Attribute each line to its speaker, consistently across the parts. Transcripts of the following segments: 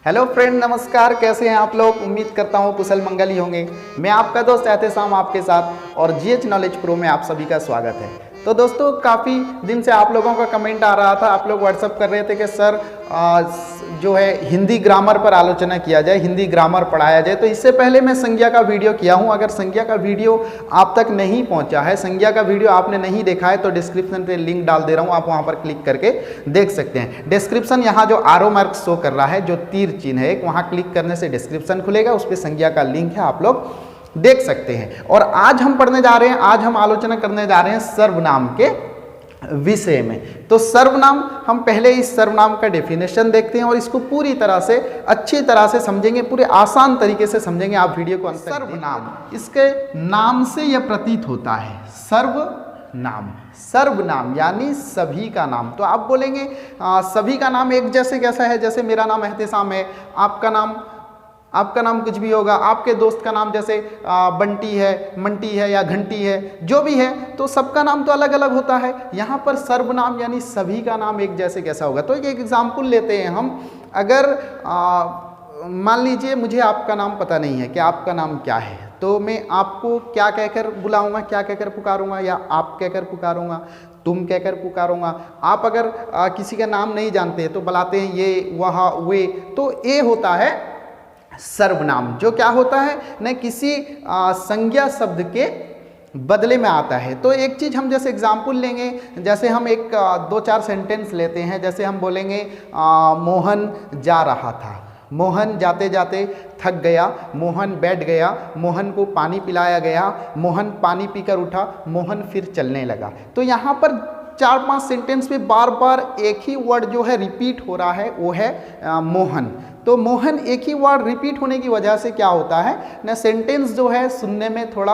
Speaker 1: Hello friend, नमस्कार। कैसे हैं आप लोग? उम्मीद करता हूँ कुशल मंगल ही होंगे। मैं आपका दोस्त एहतेशाम आपके साथ और जीएच नॉलेज प्रो में आप सभी का स्वागत है। तो दोस्तों, काफ़ी दिन से आप लोगों का कमेंट आ रहा था, आप लोग व्हाट्सअप कर रहे थे कि सर जो है हिंदी ग्रामर पर आलोचना किया जाए, हिंदी ग्रामर पढ़ाया जाए। तो इससे पहले मैं संज्ञा का वीडियो किया हूं। अगर संज्ञा का वीडियो आप तक नहीं पहुंचा है, संज्ञा का वीडियो आपने नहीं देखा है, तो डिस्क्रिप्शन पे लिंक डाल दे रहा हूं, आप वहां पर क्लिक करके देख सकते हैं। डिस्क्रिप्शन यहाँ जो आरो मार्क शो कर रहा है, जो तीर चिन्ह है, वहाँ क्लिक करने से डिस्क्रिप्शन खुलेगा, उस पर संज्ञा का लिंक है, आप लोग देख सकते हैं। और आज हम पढ़ने जा रहे हैं, आज हम आलोचना करने जा रहे हैं सर्वनाम के विषय में। तो सर्वनाम, हम पहले इस सर्वनाम का डेफिनेशन देखते हैं और इसको पूरी तरह से अच्छी तरह से समझेंगे, पूरे आसान तरीके से समझेंगे। आप वीडियो को अंत तक सर्वनाम, इसके नाम से यह प्रतीत होता है, सर्वनाम। सर्वनाम यानी सभी का नाम। तो आप बोलेंगे सभी का नाम एक जैसे कैसा है? जैसे मेरा नाम एहतेशाम है, आपका नाम कुछ भी होगा, आपके दोस्त का नाम जैसे बंटी है, मंटी है या घंटी है, जो भी है, तो सबका नाम तो अलग अलग होता है। यहाँ पर सर्वनाम यानी सभी का नाम एक जैसे कैसा होगा? तो एक एग्जाम्पल लेते हैं हम। अगर मान लीजिए मुझे आपका नाम पता नहीं है कि आपका नाम क्या है, तो मैं आपको क्या कहकर बुलाऊंगा, क्या कहकर पुकारूंगा, या आप कहकर पुकारूंगा, तुम कहकर पुकारूंगा। आप अगर किसी का नाम नहीं जानते तो बुलाते हैं ये, वह, वे, तो ये होता है सर्वनाम। जो क्या होता है न, किसी संज्ञा शब्द के बदले में आता है। तो एक चीज़ हम जैसे एग्जाम्पल लेंगे, जैसे हम एक दो चार सेंटेंस लेते हैं। जैसे हम बोलेंगे मोहन जा रहा था, मोहन जाते जाते थक गया, मोहन बैठ गया, मोहन को पानी पिलाया गया, मोहन पानी पीकर उठा, मोहन फिर चलने लगा। तो यहाँ पर 4-5 सेंटेंस में बार बार एक ही वर्ड जो है रिपीट हो रहा है, वो है मोहन। तो मोहन एक ही वर्ड रिपीट होने की वजह से क्या होता है ना, सेंटेंस जो है सुनने में थोड़ा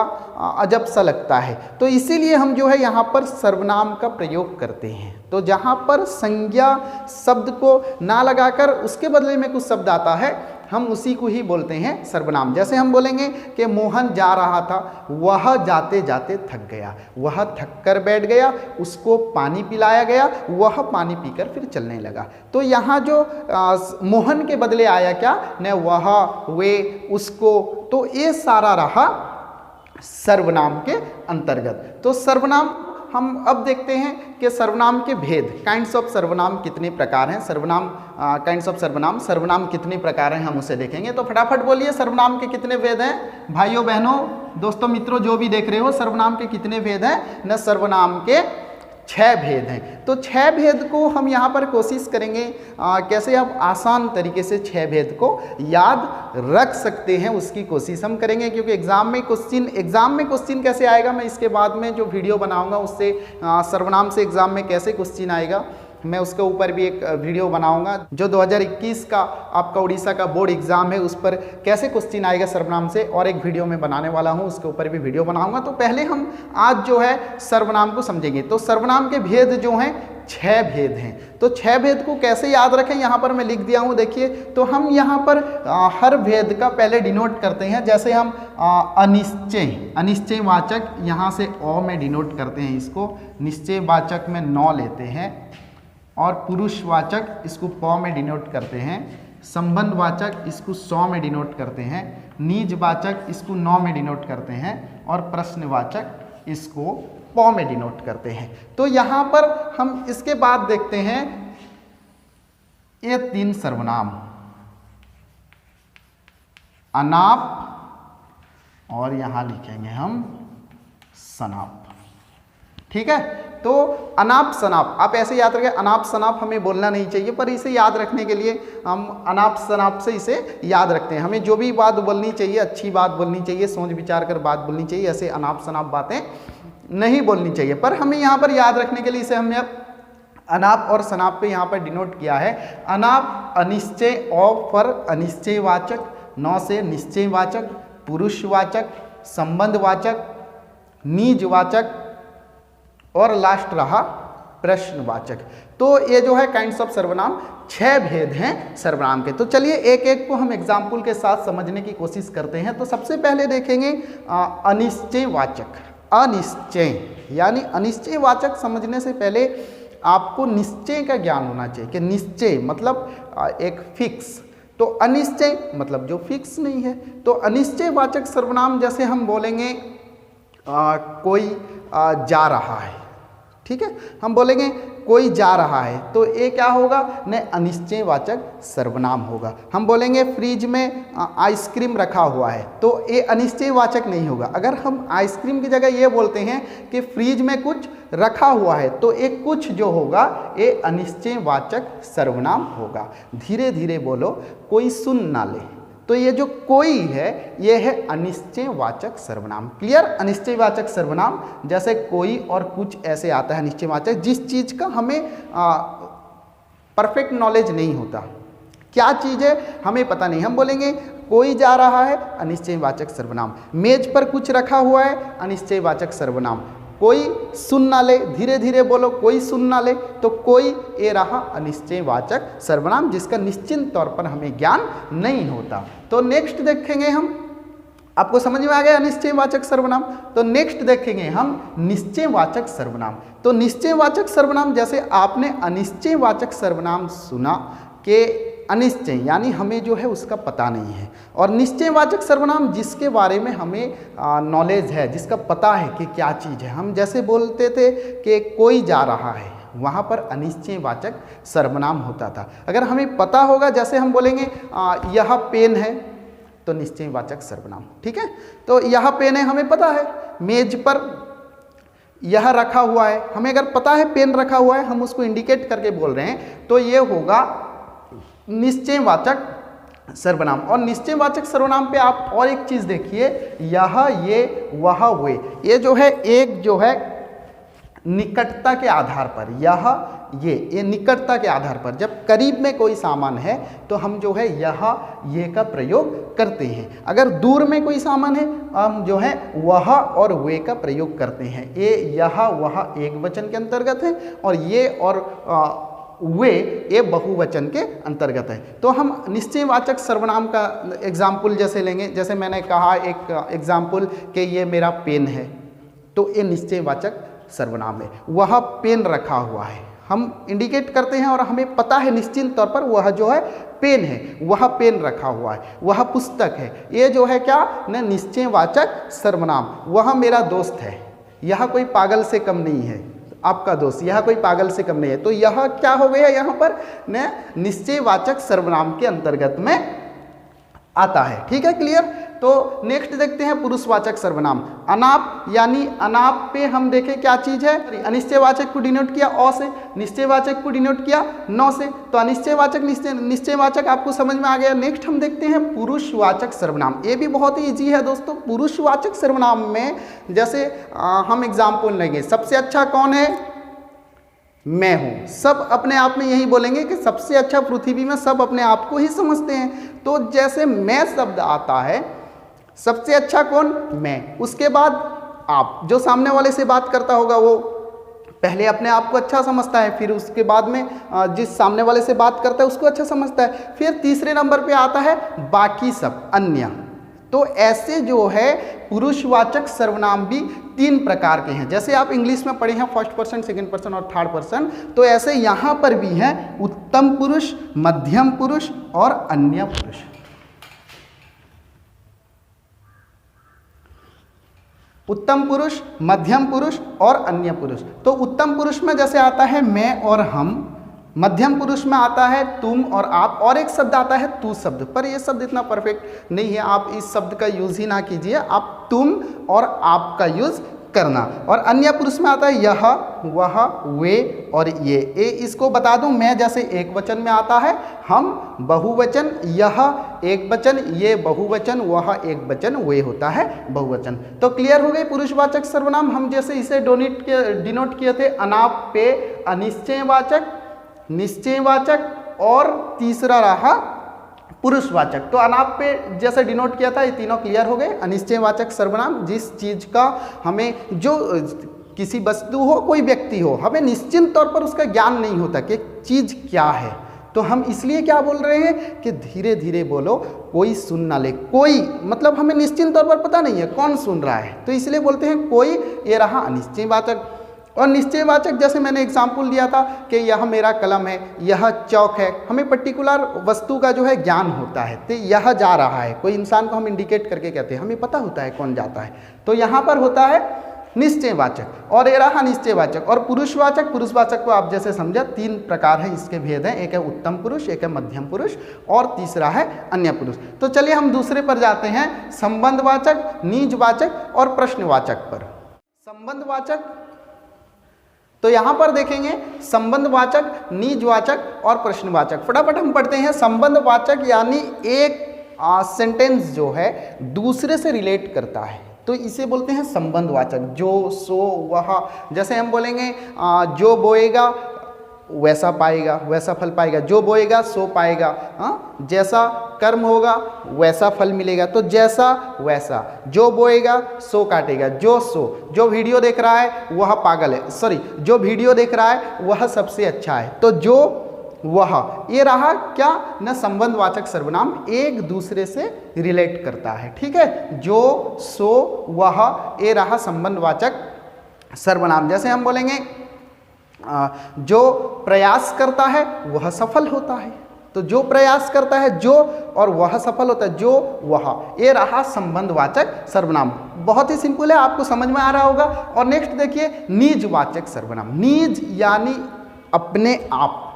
Speaker 1: अजब सा लगता है। तो इसीलिए हम जो है यहाँ पर सर्वनाम का प्रयोग करते हैं। तो जहाँ पर संज्ञा शब्द को ना लगाकर उसके बदले में कुछ शब्द आता है, हम उसी को ही बोलते हैं सर्वनाम। जैसे हम बोलेंगे कि मोहन जा रहा था, वह जाते जाते थक गया, वह थक कर बैठ गया, उसको पानी पिलाया गया, वह पानी पीकर फिर चलने लगा। तो यहाँ जो मोहन के बदले आया क्या न, वह, वे, उसको, तो ये सारा रहा सर्वनाम के अंतर्गत। तो सर्वनाम हम अब देखते हैं कि सर्वनाम के भेद, काइंड्स ऑफ सर्वनाम कितने प्रकार हैं, सर्वनाम काइंड्स ऑफ सर्वनाम कितने प्रकार हैं, हम उसे देखेंगे। तो फटाफट बोलिए, सर्वनाम के कितने भेद हैं? भाइयों बहनों, दोस्तों, मित्रों, जो भी देख रहे हो, सर्वनाम के कितने भेद हैं? न, सर्वनाम के 6 भेद हैं। तो 6 भेद को हम यहाँ पर कोशिश करेंगे कैसे हम आसान तरीके से 6 भेद को याद रख सकते हैं, उसकी कोशिश हम करेंगे। क्योंकि एग्जाम में क्वेश्चन कैसे आएगा, मैं इसके बाद में जो वीडियो बनाऊंगा उससे सर्वनाम से एग्जाम में कैसे क्वेश्चन आएगा, मैं उसके ऊपर भी एक वीडियो बनाऊंगा। जो 2021 का आपका उड़ीसा का बोर्ड एग्जाम है, उस पर कैसे क्वेश्चन आएगा सर्वनाम से, और एक वीडियो में बनाने वाला हूं, उसके ऊपर भी वीडियो बनाऊंगा। तो पहले हम आज जो है सर्वनाम को समझेंगे। तो सर्वनाम के भेद जो हैं 6 भेद हैं। तो 6 भेद को कैसे याद रखें, यहाँ पर मैं लिख दिया हूँ, देखिए। तो हम यहाँ पर हर भेद का पहले डिनोट करते हैं। जैसे हम अनिश्चय वाचक, यहाँ से अ में डिनोट करते हैं इसको, निश्चय वाचक में न लेते हैं, और पुरुषवाचक इसको प में डिनोट करते हैं, संबंधवाचक इसको सौ में डिनोट करते हैं, निजवाचक इसको 9 में डिनोट करते हैं, और प्रश्नवाचक इसको प में डिनोट करते हैं। तो यहाँ पर हम इसके बाद देखते हैं ये 3 सर्वनाम, अनाप, और यहाँ लिखेंगे हम सनाप। ठीक है? तो अनाप सनाप आप ऐसे याद रखें। अनाप सनाप हमें बोलना नहीं चाहिए, पर इसे याद रखने के लिए हम अनाप सनाप से इसे याद रखते हैं। हमें जो भी बात बोलनी चाहिए, अच्छी बात बोलनी चाहिए, सोच विचार कर बात बोलनी चाहिए, ऐसे अनाप सनाप बातें नहीं बोलनी चाहिए। पर हमें यहाँ पर याद रखने के लिए इसे हमने अनाप और सनाप पे यहाँ पर डिनोट किया है। अनाप अनिश्चय, अ पर अनिश्चयवाचक, न से निश्चयवाचक, पुरुषवाचक, संबंधवाचक, निजवाचक, और लास्ट रहा प्रश्नवाचक। तो ये जो है काइंड्स ऑफ सर्वनाम 6 भेद हैं सर्वनाम के। तो चलिए एक एक को हम एग्जाम्पल के साथ समझने की कोशिश करते हैं। तो सबसे पहले देखेंगे अनिश्चयवाचक। अनिश्चय यानी अनिश्चयवाचक समझने से पहले आपको निश्चय का ज्ञान होना चाहिए कि निश्चय मतलब एक फिक्स। तो अनिश्चय मतलब जो फिक्स नहीं है। तो अनिश्चयवाचक सर्वनाम जैसे हम बोलेंगे कोई जा रहा है, ठीक है, हम बोलेंगे कोई जा रहा है, तो ये क्या होगा न अनिश्चयवाचक सर्वनाम होगा। हम बोलेंगे फ्रिज में आइसक्रीम रखा हुआ है, तो ये अनिश्चयवाचक नहीं होगा। अगर हम आइसक्रीम की जगह ये बोलते हैं कि फ्रिज में कुछ रखा हुआ है, तो ये कुछ जो होगा ये अनिश्चयवाचक सर्वनाम होगा। धीरे धीरे बोलो, कोई सुन ना ले, तो ये जो कोई है ये है अनिश्चयवाचक सर्वनाम। क्लियर? अनिश्चयवाचक सर्वनाम जैसे कोई और कुछ ऐसे आता है अनिश्चयवाचक, जिस चीज़ का हमें परफेक्ट नॉलेज नहीं होता, क्या चीज़ है हमें पता नहीं, हम बोलेंगे कोई जा रहा है, अनिश्चयवाचक सर्वनाम। मेज पर कुछ रखा हुआ है, अनिश्चयवाचक सर्वनाम। कोई सुन ना ले, धीरे धीरे बोलो, कोई सुन ना ले, तो कोई ये रहा अनिश्चयवाचक सर्वनाम जिसका निश्चित तौर पर हमें ज्ञान नहीं होता। तो नेक्स्ट देखेंगे हम, आपको समझ में आ गया अनिश्चयवाचक सर्वनाम। तो नेक्स्ट देखेंगे हम निश्चयवाचक सर्वनाम। तो निश्चयवाचक सर्वनाम जैसे आपने अनिश्चयवाचक सर्वनाम सुना कि अनिश्चय यानी हमें जो है उसका पता नहीं है, और निश्चयवाचक सर्वनाम जिसके बारे में हमें नॉलेज है, जिसका पता है कि क्या चीज़ है। हम जैसे बोलते थे कि कोई जा रहा है, वहाँ पर अनिश्चयवाचक सर्वनाम होता था। अगर हमें पता होगा, जैसे हम बोलेंगे यह पेन है, तो निश्चयवाचक सर्वनाम, ठीक है। तो यह पेन है हमें पता है, मेज पर यह रखा हुआ है, हमें अगर पता है पेन रखा हुआ है, हम उसको इंडिकेट करके बोल रहे हैं, तो ये होगा निश्चयवाचक सर्वनाम। और निश्चयवाचक सर्वनाम पे आप और एक चीज देखिए, यह, ये, वह, वे, ये जो है एक जो है निकटता के आधार पर, यह, ये निकटता के आधार पर, जब करीब में कोई सामान है तो हम जो है यह, ये का प्रयोग करते हैं। अगर दूर में कोई सामान है हम जो है वह और वे का प्रयोग करते हैं। ये, यह, वह एक वचन के अंतर्गत है, और ये और वे ये बहुवचन के अंतर्गत है। तो हम निश्चयवाचक सर्वनाम का एग्जाम्पल जैसे लेंगे, जैसे मैंने कहा एक एग्जाम्पल कि ये मेरा पेन है, तो ये निश्चयवाचक सर्वनाम है। वह पेन रखा हुआ है, हम इंडिकेट करते हैं और हमें पता है निश्चित तौर पर वह जो है पेन है, वह पेन रखा हुआ है, वह पुस्तक है, ये जो है क्या न निश्चयवाचक सर्वनाम। वह मेरा दोस्त है, यह कोई पागल से कम नहीं है, आपका दोस्त, यह कोई पागल से कम नहीं है। तो यह क्या हो गया यहाँ पर न निश्चयवाचक सर्वनाम के अंतर्गत में आता है, ठीक है, क्लियर। तो नेक्स्ट देखते हैं पुरुषवाचक सर्वनाम। अनाप, यानी अनाप पे हम देखें क्या चीज है, अनिश्चयवाचक को डिनोट किया अ से, निश्चयवाचक को डिनोट किया न से, तो अनिश्चयवाचक निश्चयवाचक आपको समझ में आ गया। नेक्स्ट हम देखते हैं पुरुषवाचक सर्वनाम। ये भी बहुत ही ईजी है दोस्तों। पुरुषवाचक सर्वनाम में जैसे हम एग्जाम्पल लेंगे, सबसे अच्छा कौन है, मैं हूं। सब अपने आप में यही बोलेंगे कि सबसे अच्छा पृथ्वी में, सब अपने आप को ही समझते हैं। तो जैसे मैं शब्द आता है, सबसे अच्छा कौन, मैं, उसके बाद आप, जो सामने वाले से बात करता होगा वो पहले अपने आप को अच्छा समझता है, फिर उसके बाद में जिस सामने वाले से बात करता है उसको अच्छा समझता है, फिर तीसरे नंबर पे आता है बाकी सब, अन्य। तो ऐसे जो है पुरुषवाचक सर्वनाम भी 3 प्रकार के हैं। जैसे आप इंग्लिश में पढ़े हैं फर्स्ट पर्सन, सेकंड पर्सन और थर्ड पर्सन, तो ऐसे यहाँ पर भी हैं उत्तम पुरुष, मध्यम पुरुष और अन्य पुरुष। उत्तम पुरुष, मध्यम पुरुष और अन्य पुरुष। तो उत्तम पुरुष में जैसे आता है मैं और हम, मध्यम पुरुष में आता है तुम और आप, और एक शब्द आता है तू शब्द, पर ये शब्द इतना परफेक्ट नहीं है, आप इस शब्द का यूज ही ना कीजिए, आप तुम और आप का यूज करना। और अन्य पुरुष में आता है यह, वह, वे और ये। इसको बता दूं, मैं जैसे एक वचन में आता है, हम बहुवचन, यह एक वचन, ये बहुवचन, वह एक वचन, वे होता है बहुवचन। तो क्लियर हो गई पुरुषवाचक सर्वनाम। हम जैसे इसे डिनोट किए थे अनाप पे अनिश्चयवाचक, निश्चयवाचक और तीसरा रहा पुरुषवाचक। तो अनाप पे जैसे डिनोट किया था, ये तीनों क्लियर हो गए। अनिश्चयवाचक सर्वनाम जिस चीज का हमें, जो किसी वस्तु हो, कोई व्यक्ति हो, हमें निश्चित तौर पर उसका ज्ञान नहीं होता कि चीज क्या है, तो हम इसलिए क्या बोल रहे हैं कि धीरे धीरे बोलो, कोई सुन ना ले। कोई मतलब हमें निश्चित तौर पर पता नहीं है कौन सुन रहा है, तो इसलिए बोलते हैं कोई, ये रहा अनिश्चयवाचक। और निश्चयवाचक जैसे मैंने एग्जाम्पल दिया था कि यह मेरा कलम है, यह चौक है, हमें पर्टिकुलर वस्तु का जो है ज्ञान होता है, तो यह जा रहा है, कोई इंसान को हम इंडिकेट करके कहते हैं, हमें पता होता है कौन जाता है, तो यहाँ पर होता है निश्चयवाचक। और ये रहा निश्चयवाचक। और पुरुषवाचक, पुरुषवाचक को आप जैसे समझा 3 प्रकार है, इसके भेद हैं, एक है उत्तम पुरुष, एक है मध्यम पुरुष और तीसरा है अन्य पुरुष। तो चलिए हम दूसरे पर जाते हैं, संबंधवाचक, निजवाचक और प्रश्नवाचक पर। संबंधवाचक, तो यहां पर देखेंगे संबंधवाचक, निजवाचक और प्रश्नवाचक। फटाफट हम पढ़ते हैं। संबंधवाचक यानी एक सेंटेंस जो है दूसरे से रिलेट करता है, तो इसे बोलते हैं संबंधवाचक। जो, सो, वह, जैसे हम बोलेंगे जो बोएगा वैसा पाएगा, वैसा फल पाएगा, जो बोएगा सो पाएगा, जैसा कर्म होगा वैसा फल मिलेगा, तो जैसा वैसा, जो बोएगा सो काटेगा, जो वीडियो देख रहा है वह पागल है, सॉरी, जो वीडियो देख रहा है वह सबसे अच्छा है, तो जो, वह, ये रहा क्या न संबंधवाचक सर्वनाम, एक दूसरे से रिलेट करता है। ठीक है, जो, सो, वह, ये रहा संबंधवाचक सर्वनाम। जैसे हम बोलेंगे जो प्रयास करता है वह सफल होता है, तो जो प्रयास करता है जो, और वह सफल होता है, जो, वह, ये रहा संबंधवाचक सर्वनाम। बहुत ही सिंपल है, आपको समझ में आ रहा होगा। और नेक्स्ट देखिए निजवाचक सर्वनाम। निज यानी अपने आप,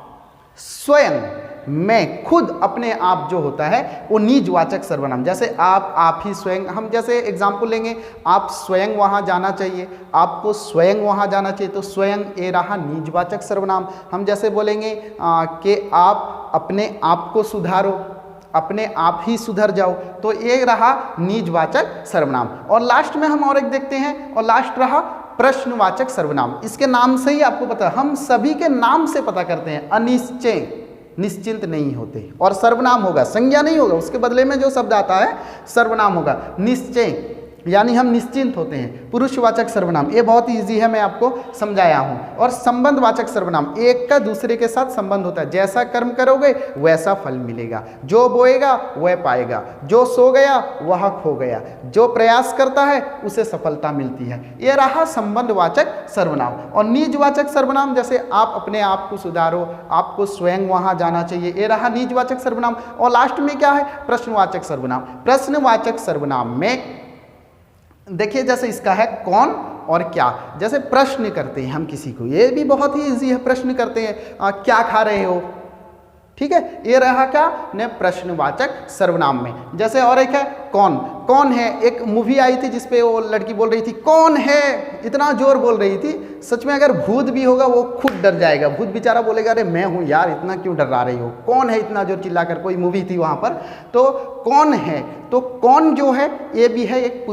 Speaker 1: स्वयं, मैं, खुद, अपने आप जो होता है वो निजवाचक सर्वनाम। जैसे आप ही, स्वयं, हम जैसे एग्जाम्पल लेंगे, आप स्वयं वहाँ जाना चाहिए, आपको स्वयं वहाँ जाना चाहिए, तो स्वयं ये रहा निजवाचक सर्वनाम। हम जैसे बोलेंगे कि आप अपने आप को सुधारो, अपने आप ही सुधर जाओ, तो ये रहा निजवाचक सर्वनाम। और लास्ट में हम और एक देखते हैं, और लास्ट रहा प्रश्नवाचक सर्वनाम। इसके नाम से ही आपको पता, हम सभी के नाम से पता करते हैं। अनिश्चय, निश्चिंत नहीं होते, और सर्वनाम होगा, संज्ञा नहीं होगा, उसके बदले में जो शब्द आता है सर्वनाम होगा। निश्चय यानी हम निश्चिंत होते हैं। पुरुषवाचक सर्वनाम, ये बहुत ईजी है, मैं आपको समझाया हूँ। और संबंधवाचक सर्वनाम, एक का दूसरे के साथ संबंध होता है, जैसा कर्म करोगे वैसा फल मिलेगा, जो बोएगा वह पाएगा, जो सो गया वह खो गया, जो प्रयास करता है उसे सफलता मिलती है। ये रहा संबंधवाचक सर्वनाम। और निजवाचक सर्वनाम, जैसे आप अपने आप को सुधारो, आपको स्वयं वहाँ जाना चाहिए, ये रहा निजवाचक सर्वनाम। और लास्ट में क्या है? प्रश्नवाचक सर्वनाम। प्रश्नवाचक सर्वनाम में देखिए, जैसे इसका है कौन और क्या। जैसे प्रश्न करते हैं हम किसी को, ये भी बहुत ही इजी है, प्रश्न करते हैं क्या खा रहे हो, ठीक है, ये रहा क्या ने प्रश्नवाचक सर्वनाम में। जैसे और एक है कौन। कौन है, एक मूवी आई थी जिसपे वो लड़की बोल रही थी कौन है, इतना जोर बोल रही थी, सच में अगर भूत भी होगा वो खुद डर जाएगा, भूत बेचारा बोलेगा अरे मैं हूँ यार, इतना क्यों डरा रही हो, कौन है इतना जोर चिल्लाकर, कोई मूवी थी वहाँ पर। तो कौन है, तो कौन जो है ये भी है एक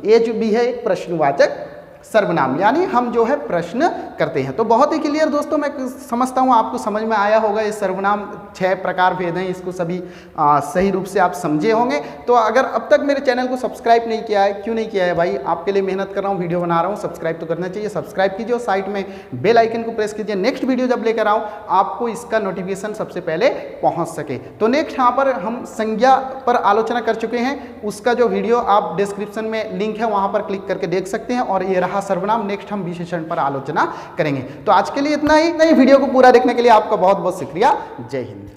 Speaker 1: ये जो भी है एक प्रश्नवाचक सर्वनाम, यानी हम जो है प्रश्न करते हैं। तो बहुत ही क्लियर दोस्तों, मैं समझता हूँ आपको समझ में आया होगा। ये सर्वनाम 6 प्रकार भेद हैं, इसको सभी सही रूप से आप समझे होंगे। तो अगर अब तक मेरे चैनल को सब्सक्राइब नहीं किया है, क्यों नहीं किया है भाई, आपके लिए मेहनत कर रहा हूँ, वीडियो बना रहा हूँ, सब्सक्राइब तो करना चाहिए। सब्सक्राइब कीजिए और साइड में बेल आइकन को प्रेस कीजिए, नेक्स्ट वीडियो जब लेकर आऊँ आपको इसका नोटिफिकेशन सबसे पहले पहुँच सके। तो नेक्स्ट यहाँ पर हम संज्ञा पर आलोचना कर चुके हैं, उसका जो वीडियो आप डिस्क्रिप्शन में लिंक है वहाँ पर क्लिक करके देख सकते हैं। और ये रहा सर्वनाम, नेक्स्ट हम विशेषण पर आलोचना करेंगे। तो आज के लिए इतना ही। नई वीडियो को पूरा देखने के लिए आपका बहुत बहुत शुक्रिया। जय हिंद।